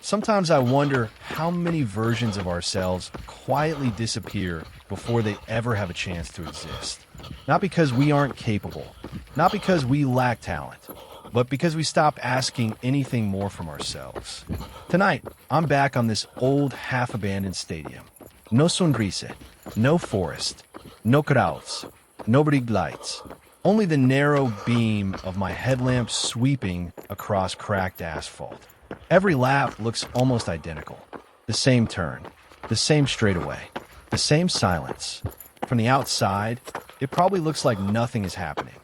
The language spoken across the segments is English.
Sometimes I wonder how many versions of ourselves quietly disappear before they ever have a chance to exist. Not because we aren't capable, not because we lack talent, but because we stop asking anything more from ourselves. Tonight, I'm back on this old, half-abandoned stadium. No sonrise, no forest, no crowds, no big lights. Only the narrow beam of my headlamp sweeping across cracked asphalt. Every lap looks almost identical. The same turn, the same straightaway, the same silence. From the outside, it probably looks like nothing is happening.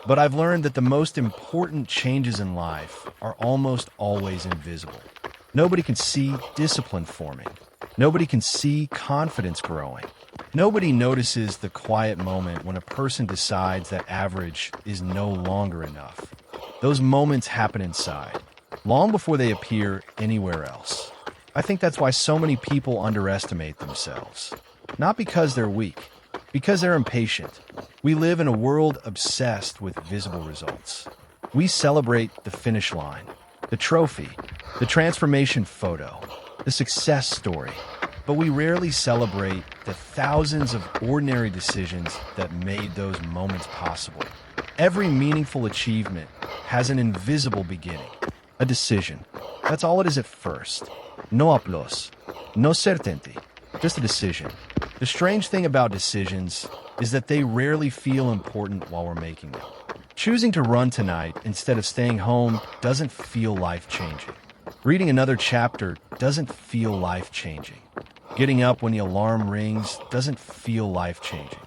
But I've learned that the most important changes in life are almost always invisible. Nobody can see discipline forming. Nobody can see confidence growing. Nobody notices the quiet moment when a person decides that average is no longer enough. Those moments happen inside, long before they appear anywhere else. I think that's why so many people underestimate themselves. Not because they're weak, because they're impatient. We live in a world obsessed with visible results. We celebrate the finish line, the trophy, the transformation photo, the success story. But we rarely celebrate the thousands of ordinary decisions that made those moments possible. Every meaningful achievement has an invisible beginning, a decision. That's all it is at first. No applause, no certainty, just a decision. The strange thing about decisions is that they rarely feel important while we're making them. Choosing to run tonight instead of staying home doesn't feel life-changing. Reading another chapter doesn't feel life-changing. Getting up when the alarm rings doesn't feel life-changing.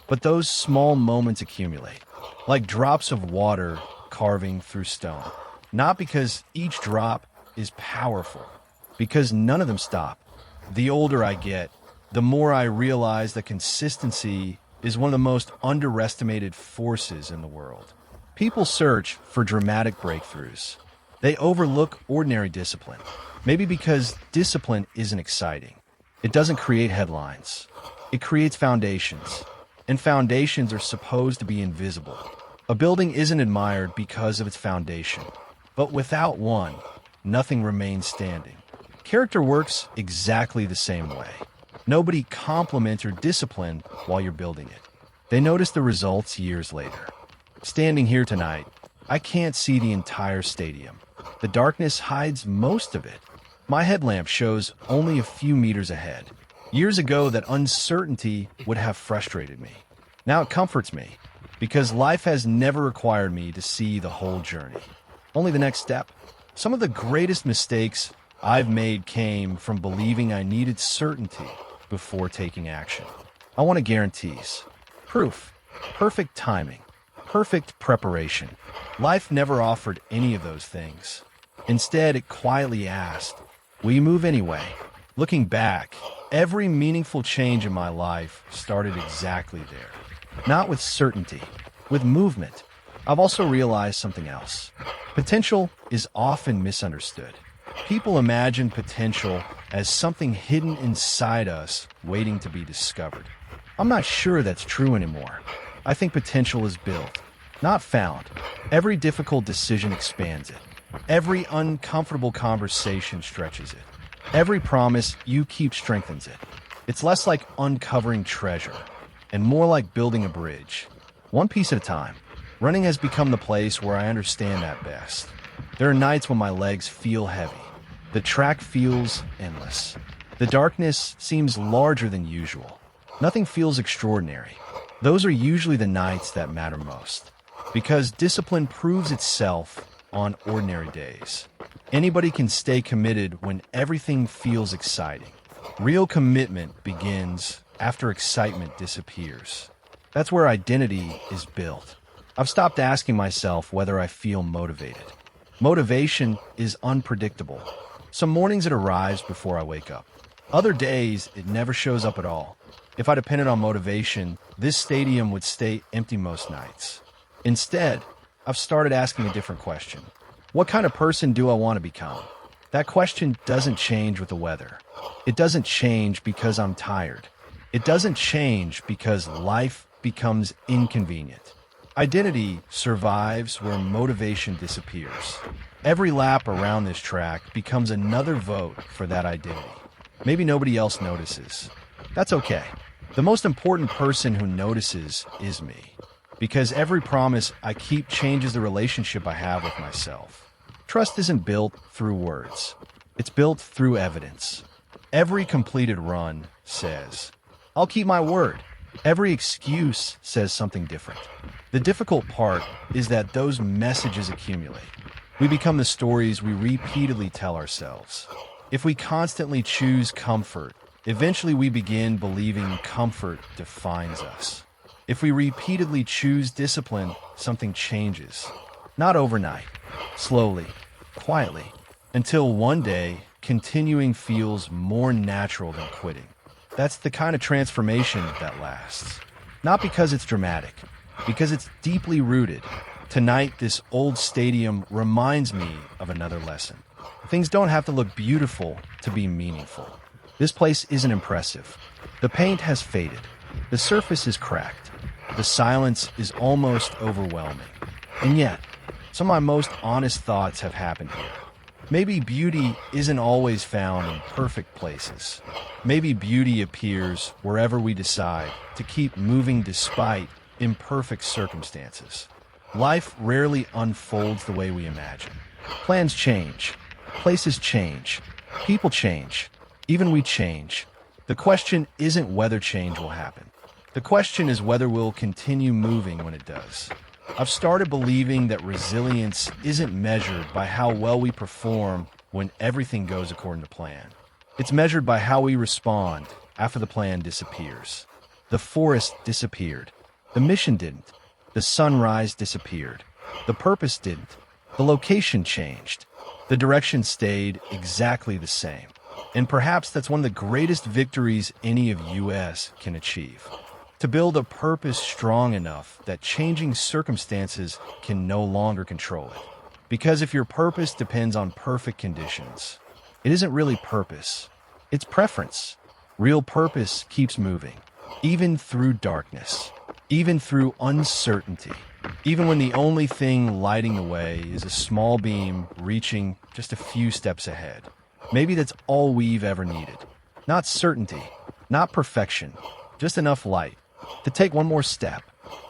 But those small moments accumulate, like drops of water carving through stone. Not because each drop is powerful, because none of them stop. The older I get, the more I realize that consistency is one of the most underestimated forces in the world. People search for dramatic breakthroughs. They overlook ordinary discipline, maybe because discipline isn't exciting. It doesn't create headlines. It creates foundations, and foundations are supposed to be invisible. A building isn't admired because of its foundation, but without one, nothing remains standing. Character works exactly the same way. Nobody compliments your discipline while you're building it. They notice the results years later. Standing here tonight, I can't see the entire stadium. The darkness hides most of it. My headlamp shows only a few meters ahead. Years ago, that uncertainty would have frustrated me. Now it comforts me, because life has never required me to see the whole journey. Only the next step. Some of the greatest mistakes I've made came from believing I needed certainty before taking action. I wanted guarantees, proof, perfect timing, perfect preparation. Life never offered any of those things. Instead, it quietly asked, will you move anyway? Looking back, every meaningful change in my life started exactly there. Not with certainty, with movement. I've also realized something else. Potential is often misunderstood. People imagine potential as something hidden inside us waiting to be discovered. I'm not sure that's true anymore. I think potential is built, not found. Every difficult decision expands it. Every uncomfortable conversation stretches it. Every promise you keep strengthens it. It's less like uncovering treasure and more like building a bridge, one piece at a time. Running has become the place where I understand that best. There are nights when my legs feel heavy. The track feels endless. The darkness seems larger than usual. Nothing feels extraordinary. Those are usually the nights that matter most, because discipline proves itself on ordinary days. Anybody can stay committed when everything feels exciting. Real commitment begins after excitement disappears. That's where identity is built. I've stopped asking myself whether I feel motivated. Motivation is unpredictable. Some mornings it arrives before I wake up. Other days, it never shows up at all. If I depended on motivation, this stadium would stay empty most nights. Instead, I've started asking a different question. What kind of person do I want to become? That question doesn't change with the weather. It doesn't change because I'm tired. It doesn't change because life becomes inconvenient. Identity survives where motivation disappears. Every lap around this track becomes another vote for that identity. Maybe nobody else notices. That's okay. The most important person who notices is me. Because every promise I keep changes the relationship I have with myself. Trust isn't built through words. It's built through evidence. Every completed run says, "I'll keep my word." Every excuse says something different. The difficult part is that those messages accumulate. We become the stories we repeatedly tell ourselves. If we constantly choose comfort, eventually we begin believing comfort defines us. If we repeatedly choose discipline, something changes. Not overnight, slowly, quietly, until one day, continuing feels more natural than quitting. That's the kind of transformation that lasts. Not because it's dramatic, because it's deeply rooted. Tonight, this old stadium reminds me of another lesson. Things don't have to look beautiful to be meaningful. This place isn't impressive. The paint has faded. The surface is cracked. The silence is almost overwhelming. And yet, some of my most honest thoughts have happened here. Maybe beauty isn't always found in perfect places. Maybe beauty appears wherever we decide to keep moving despite imperfect circumstances. Life rarely unfolds the way we imagine. Plans change. Places change. People change. Even we change. The question isn't whether change will happen. The question is whether we'll continue moving when it does. I've started believing that resilience isn't measured by how well we perform when everything goes according to plan. It's measured by how we respond after the plan disappears. The forest disappeared. The mission didn't. The sunrise disappeared. The purpose didn't. The location changed. The direction stayed exactly the same. And perhaps that's one of the greatest victories any of us can achieve. To build a purpose strong enough that changing circumstances can no longer control it. Because if your purpose depends on perfect conditions, it isn't really purpose. It's preference. Real purpose keeps moving, even through darkness, even through uncertainty, even when the only thing lighting the way is a small beam reaching just a few steps ahead. Maybe that's all we've ever needed. Not certainty, not perfection, just enough light to take one more step.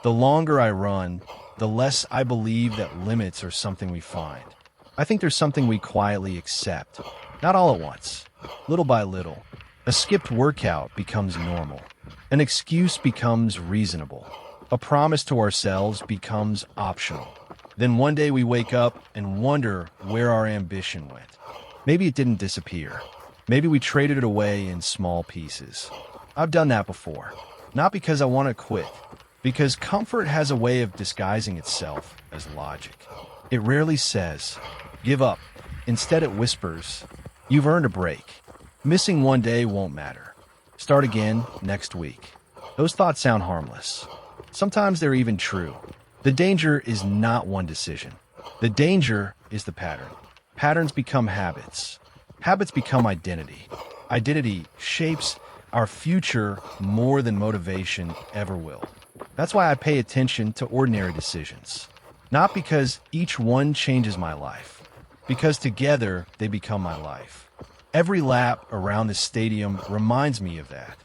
The longer I run, the less I believe that limits are something we find. I think there's something we quietly accept, not all at once, little by little. A skipped workout becomes normal. An excuse becomes reasonable. A promise to ourselves becomes optional. Then one day we wake up and wonder where our ambition went. Maybe it didn't disappear. Maybe we traded it away in small pieces. I've done that before. Not because I want to quit, because comfort has a way of disguising itself as logic. It rarely says, "Give up." Instead, it whispers, "You've earned a break. Missing one day won't matter. Start again next week." Those thoughts sound harmless. Sometimes they're even true. The danger is not one decision. The danger is the pattern. Patterns become habits. Habits become identity. Identity shapes our future more than motivation ever will. That's why I pay attention to ordinary decisions. Not because each one changes my life, because together they become my life. Every lap around this stadium reminds me of that.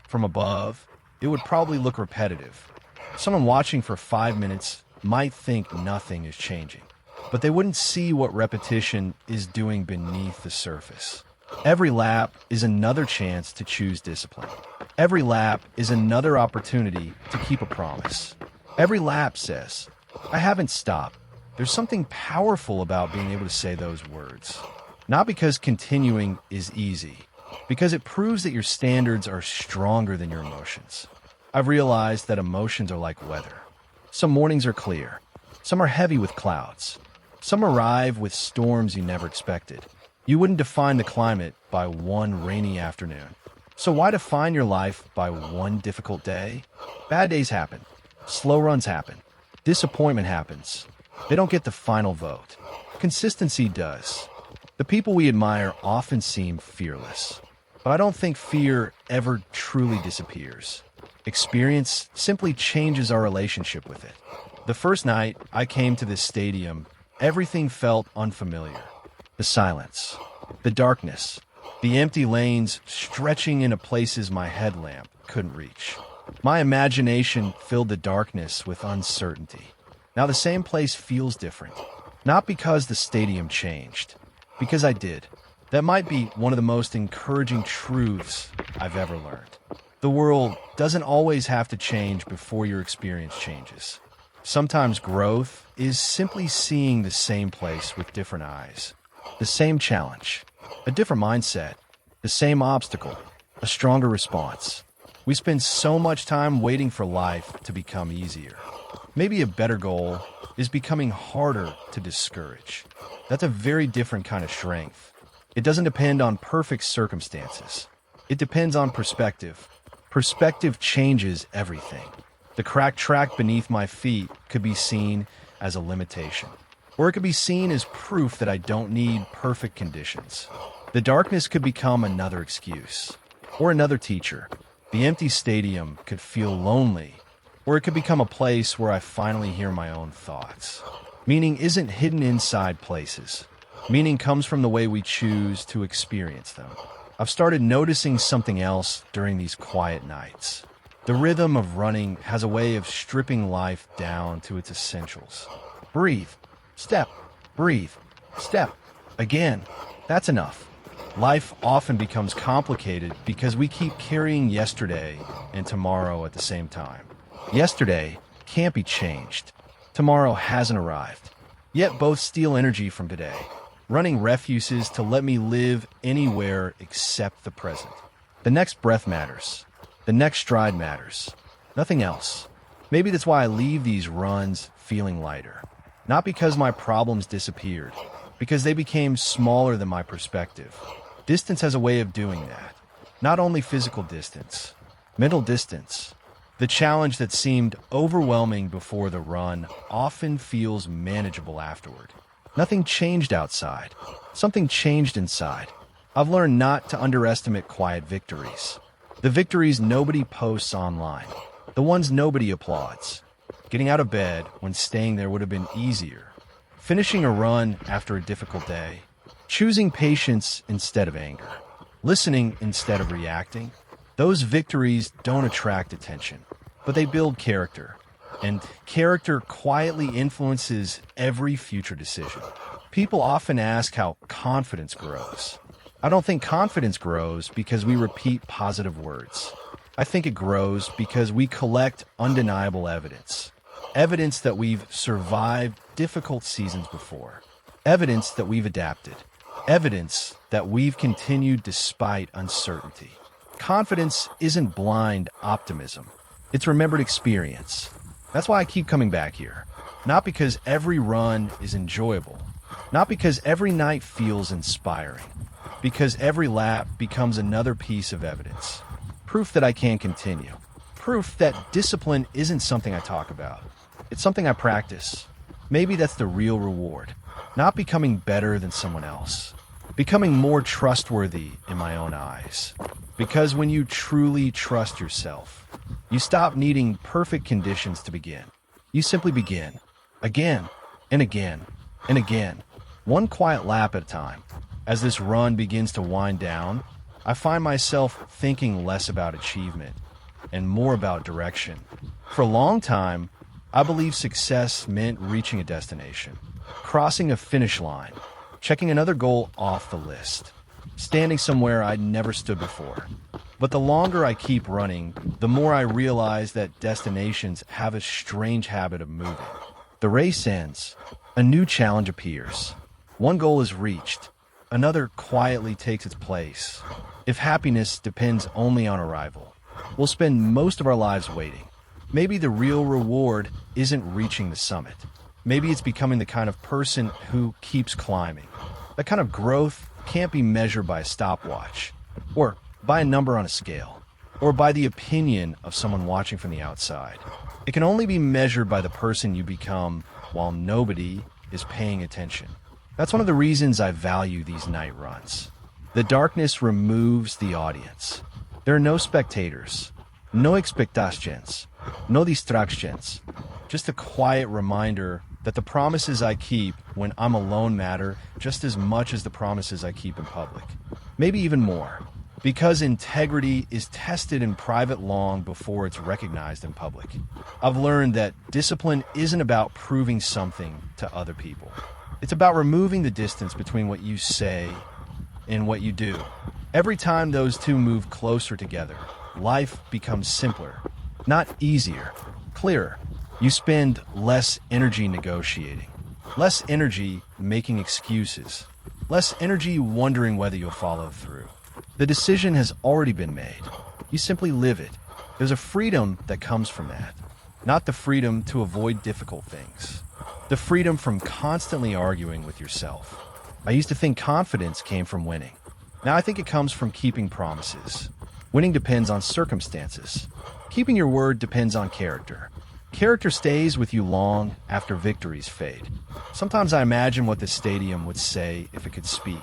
From above, it would probably look repetitive. Someone watching for 5 minutes might think nothing is changing, but they wouldn't see what repetition is doing beneath the surface. Every lap is another chance to choose discipline. Every lap is another opportunity to keep a promise. Every lap says, "I haven't stopped." There's something powerful about being able to say those words. Not because continuing is easy, because it proves that your standards are stronger than your emotions. I've realized that emotions are like weather. Some mornings are clear. Some are heavy with clouds. Some arrive with storms you never expected. You wouldn't define the climate by one rainy afternoon. So why define your life by one difficult day? Bad days happen. Slow runs happen. Disappointment happens. They don't get the final vote. Consistency does. The people we admire often seem fearless. But I don't think fear ever truly disappears. Experience simply changes our relationship with it. The first night I came to this stadium, everything felt unfamiliar. The silence, the darkness, the empty lanes stretching into places my headlamp couldn't reach. My imagination filled the darkness with uncertainty. Now the same place feels different. Not because the stadium changed, because I did. That might be one of the most encouraging truths I've ever learned. The world doesn't always have to change before your experience changes. Sometimes growth is simply seeing the same place with different eyes. The same challenge, a different mindset, the same obstacle, a stronger response. We spend so much time waiting for life to become easier. Maybe a better goal is becoming harder to discourage. That's a very different kind of strength. It doesn't depend on perfect circumstances. It depends on perspective. Perspective changes everything. The cracked track beneath my feet could be seen as a limitation, or it could be seen as proof that I don't need perfect conditions. The darkness could become another excuse, or another teacher. The empty stadium could feel lonely, or it could become a place where I finally hear my own thoughts. Meaning isn't hidden inside places. Meaning comes from the way we choose to experience them. I've started noticing something else during these quiet nights. The rhythm of running has a way of stripping life down to its essentials. Breathe. Step. Breathe. Step. Again. That's enough. Life often becomes complicated because we keep carrying yesterday and tomorrow at the same time. Yesterday can't be changed. Tomorrow hasn't arrived. Yet both steal energy from today. Running refuses to let me live anywhere except the present. The next breath matters. The next stride matters. Nothing else. Maybe that's why I leave these runs feeling lighter. Not because my problems disappeared, because they became smaller than my perspective. Distance has a way of doing that. Not only physical distance, mental distance. The challenge that seemed overwhelming before the run often feels manageable afterward. Nothing changed outside. Something changed inside. I've learned not to underestimate quiet victories. The victories nobody posts online. The ones nobody applauds. Getting out of bed when staying there would have been easier. Finishing a run after a difficult day. Choosing patience instead of anger. Listening instead of reacting. Those victories don't attract attention, but they build character. And character quietly influences every future decision. People often ask how confidence grows. I don't think confidence grows because we repeat positive words. I think it grows because we collect undeniable evidence. Evidence that we've survived difficult seasons before. Evidence that we've adapted. Evidence that we've continued despite uncertainty. Confidence isn't blind optimism. It's remembered experience. That's why I keep coming back here. Not because every run is enjoyable. Not because every night feels inspiring. Because every lap becomes another piece of evidence. Proof that I can continue. Proof that discipline isn't something I talk about. It's something I practice. Maybe that's the real reward. Not becoming better than someone else. Becoming more trustworthy in my own eyes. Because when you truly trust yourself, you stop needing perfect conditions to begin. You simply begin. Again, and again, and again. One quiet lap at a time. As this run begins to wind down, I find myself thinking less about achievement and more about direction. For a long time, I believed success meant reaching a destination, crossing a finish line, checking another goal off the list, standing somewhere I'd never stood before. But the longer I keep running, the more I realize that destinations have a strange habit of moving. The race ends. A new challenge appears. One goal is reached. Another quietly takes its place. If happiness depends only on arrival, we'll spend most of our lives waiting. Maybe the real reward isn't reaching the summit. Maybe it's becoming the kind of person who keeps climbing. That kind of growth can't be measured by a stopwatch, or by a number on a scale, or by the opinion of someone watching from the outside. It can only be measured by the person you become while nobody is paying attention. That's one of the reasons I value these night runs. The darkness removes the audience. There are no spectators, no expectations, no distractions, Just a quiet reminder that the promises I keep when I'm alone matter just as much as the promises I keep in public. Maybe even more. Because integrity is tested in private long before it's recognized in public. I've learned that discipline isn't about proving something to other people. It's about removing the distance between what you say and what you do. Every time those two move closer together, life becomes simpler, not easier, clearer. You spend less energy negotiating, less energy making excuses, less energy wondering whether you'll follow through. The decision has already been made. You simply live it. There's a freedom that comes from that. Not the freedom to avoid difficult things. The freedom from constantly arguing with yourself. I used to think confidence came from winning. Now I think it comes from keeping promises. Winning depends on circumstances. Keeping your word depends on character. Character stays with you long after victories fade. Sometimes I imagine what this stadium would say if it could speak.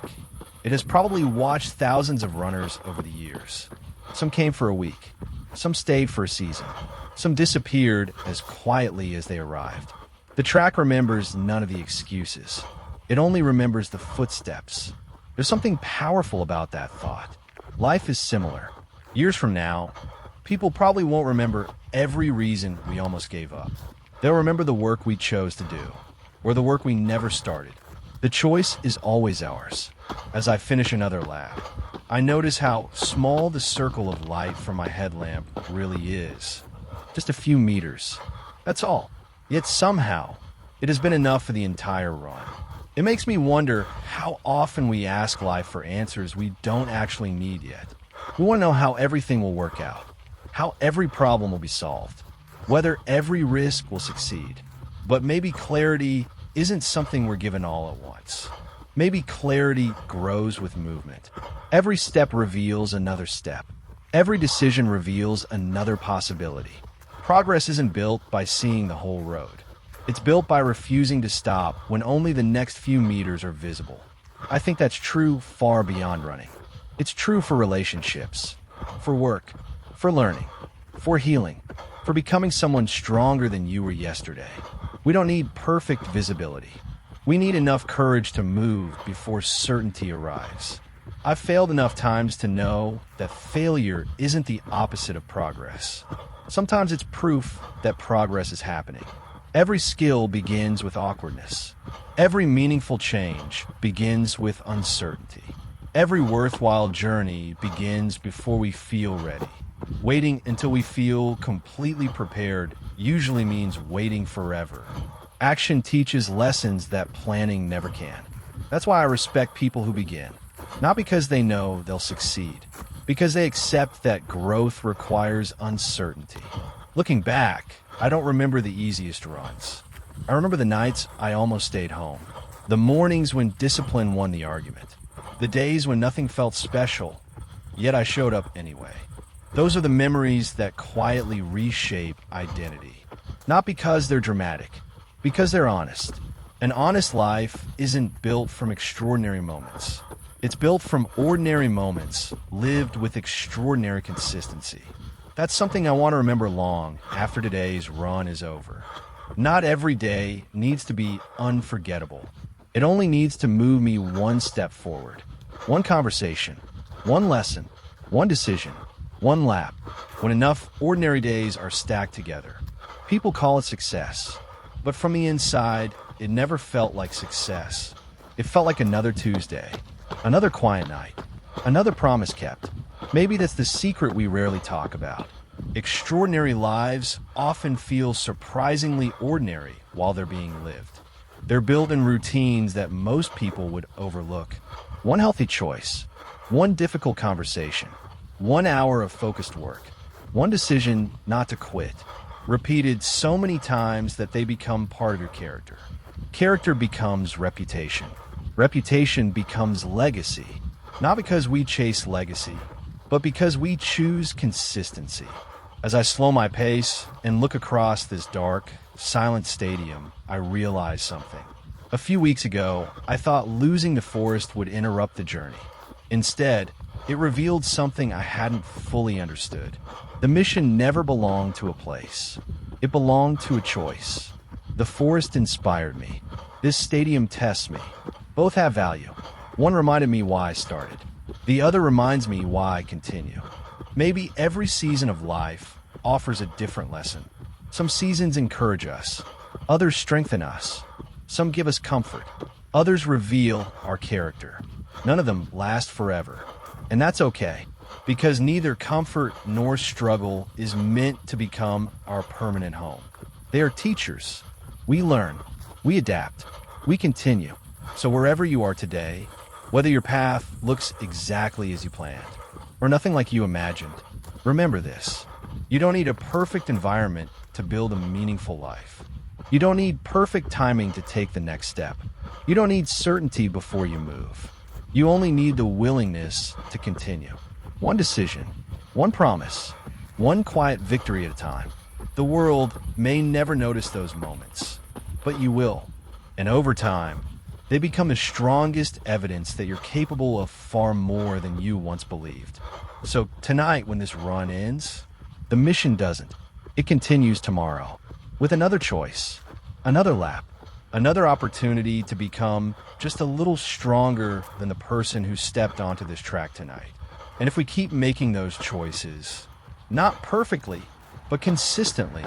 It has probably watched thousands of runners over the years. Some came for a week. Some stayed for a season. Some disappeared as quietly as they arrived. The track remembers none of the excuses. It only remembers the footsteps. There's something powerful about that thought. Life is similar. Years from now, people probably won't remember every reason we almost gave up. They'll remember the work we chose to do, or the work we never started. The choice is always ours. As I finish another lap, I notice how small the circle of light from my headlamp really is. Just a few meters. That's all. Yet somehow, it has been enough for the entire run. It makes me wonder how often we ask life for answers we don't actually need yet. We want to know how everything will work out, how every problem will be solved, whether every risk will succeed. But maybe clarity isn't something we're given all at once. Maybe clarity grows with movement. Every step reveals another step. Every decision reveals another possibility. Progress isn't built by seeing the whole road. It's built by refusing to stop when only the next few meters are visible. I think that's true far beyond running. It's true for relationships, for work, for learning, for healing, for becoming someone stronger than you were yesterday. We don't need perfect visibility. We need enough courage to move before certainty arrives. I've failed enough times to know that failure isn't the opposite of progress. Sometimes it's proof that progress is happening. Every skill begins with awkwardness. Every meaningful change begins with uncertainty. Every worthwhile journey begins before we feel ready. Waiting until we feel completely prepared usually means waiting forever. Action teaches lessons that planning never can. That's why I respect people who begin. Not because they know they'll succeed, because they accept that growth requires uncertainty. Looking back, I don't remember the easiest runs. I remember the nights I almost stayed home, the mornings when discipline won the argument, the days when nothing felt special, yet I showed up anyway. Those are the memories that quietly reshape identity. Not because they're dramatic, because they're honest. An honest life isn't built from extraordinary moments. It's built from ordinary moments, lived with extraordinary consistency. That's something I want to remember long after today's run is over. Not every day needs to be unforgettable. It only needs to move me one step forward. One conversation, one lesson, one decision, one lap. When enough ordinary days are stacked together, people call it success. But from the inside, it never felt like success. It felt like another Tuesday, another quiet night, another promise kept. Maybe that's the secret we rarely talk about. Extraordinary lives often feel surprisingly ordinary while they're being lived. They're built in routines that most people would overlook. One healthy choice, one difficult conversation, 1 hour of focused work, one decision not to quit, repeated so many times that they become part of your character. Character becomes reputation. Reputation becomes legacy, not because we chase legacy, but because we choose consistency. As I slow my pace and look across this dark, silent stadium, I realize something. A few weeks ago, I thought losing the forest would interrupt the journey. Instead, it revealed something I hadn't fully understood. The mission never belonged to a place. It belonged to a choice. The forest inspired me. This stadium tests me. Both have value. One reminded me why I started. The other reminds me why I continue. Maybe every season of life offers a different lesson. Some seasons encourage us. Others strengthen us. Some give us comfort. Others reveal our character. None of them last forever. And that's okay, because neither comfort nor struggle is meant to become our permanent home. They are teachers. We learn. We adapt. We continue. So wherever you are today, whether your path looks exactly as you planned or nothing like you imagined, remember this. You don't need a perfect environment to build a meaningful life. You don't need perfect timing to take the next step. You don't need certainty before you move. You only need the willingness to continue. One decision, one promise, one quiet victory at a time. The world may never notice those moments, but you will. And over time, they become the strongest evidence that you're capable of far more than you once believed. So tonight, when this run ends, the mission doesn't. It continues tomorrow with another choice, another lap, another opportunity to become just a little stronger than the person who stepped onto this track tonight. And if we keep making those choices, not perfectly, but consistently,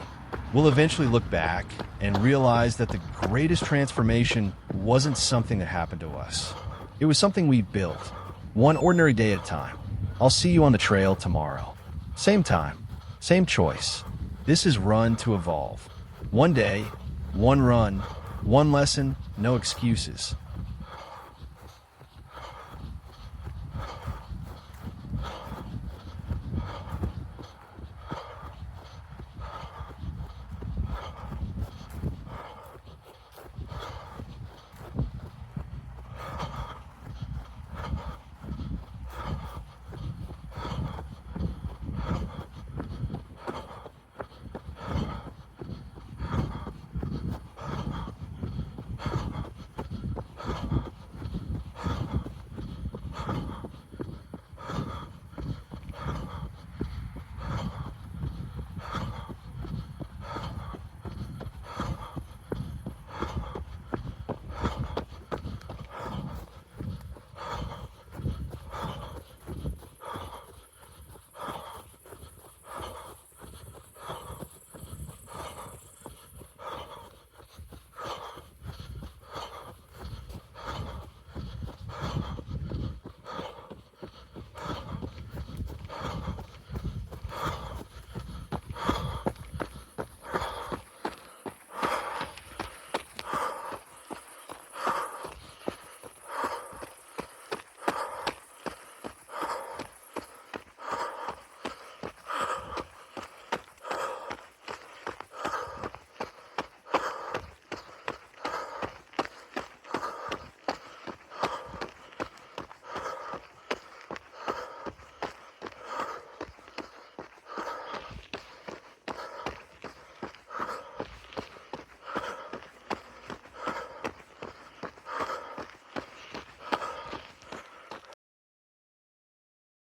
we'll eventually look back and realize that the greatest transformation wasn't something that happened to us. It was something we built, one ordinary day at a time. I'll see you on the trail tomorrow. Same time, same choice. This is Run to Evolve. One day, one run, one lesson, no excuses.